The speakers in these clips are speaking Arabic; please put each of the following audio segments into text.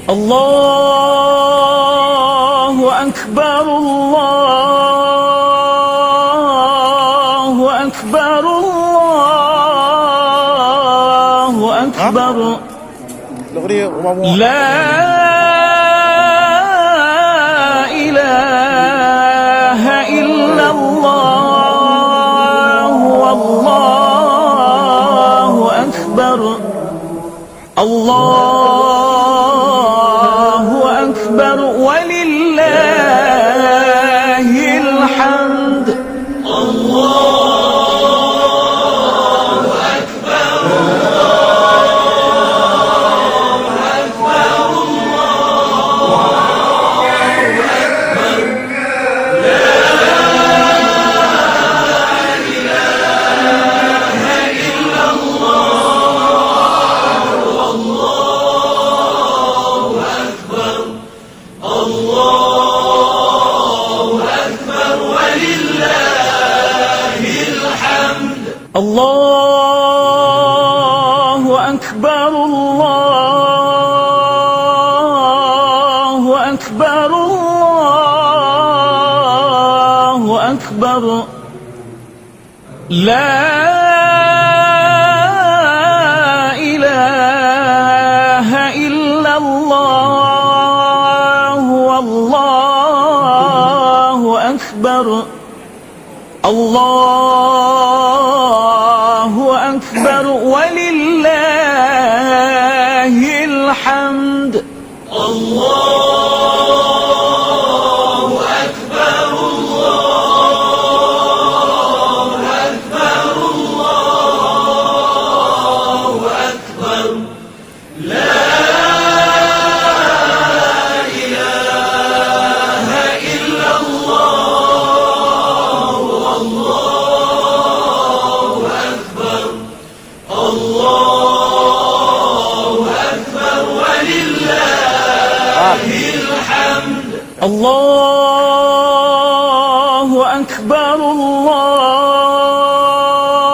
الله أكبر الله أكبر الله أكبر لا إله إلا الله والله أكبر الله أكبر ولله الحمد الله أكبر الله أكبر الله أكبر لا إله إلا الله الله أكبر الله أكبر ولله الحمد الله أكبر الله أكبر الله أكبر لا إله إلا الله والله أكبر الله أكبر ولله الحمد الله أكبر الله أكبر الله أكبر لا إله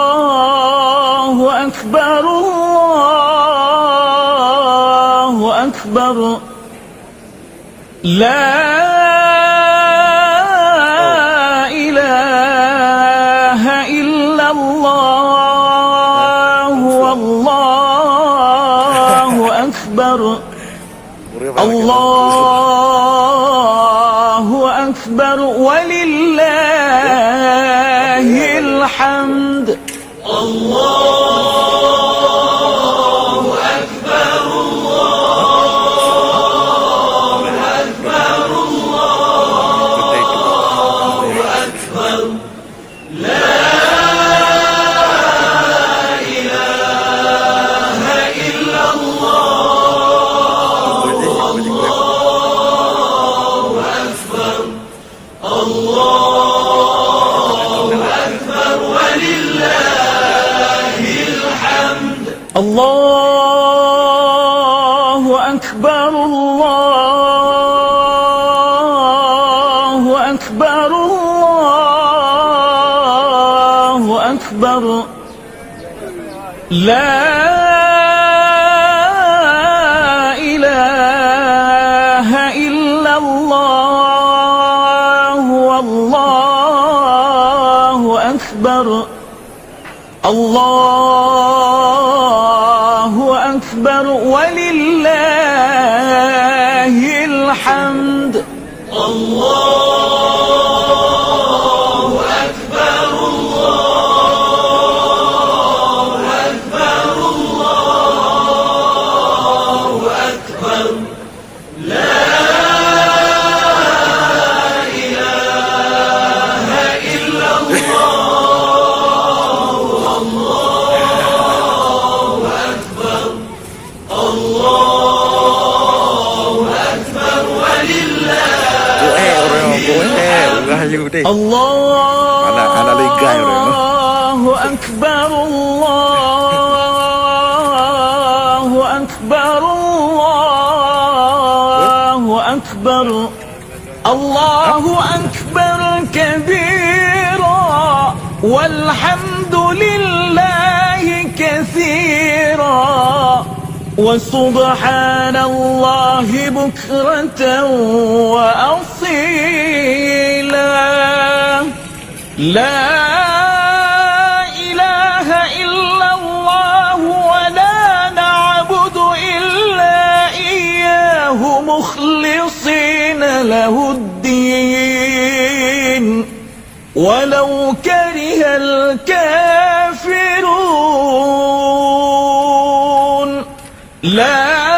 إلا الله والله أكبر الله أكبر ولله الحمد الله أكبر الله أكبر الله أكبر لا إله إلا الله والله أكبر الله أكبر ولله الحمد الله أكبر الله أكبر الله أكبر لا إله إلا الله الله أكبر الله أكبر ولله الحمد الله أكبر الله أكبر الله أكبر لا إله إلا الله والله أكبر الله أكبر ولله الحمد الله أكبر الله أكبر الله أكبر لا إله إلا الله الله أكبر الله أكبر ولله الله أكبر الله أكبر الله أكبر الله أكبر كبيرا والحمد لله كثيرا وسبحان الله بكرة وأصيلا. لا إله إلا الله ولا نعبد إلا إياه مخلصين له الدين ولو كره الكافرون. لا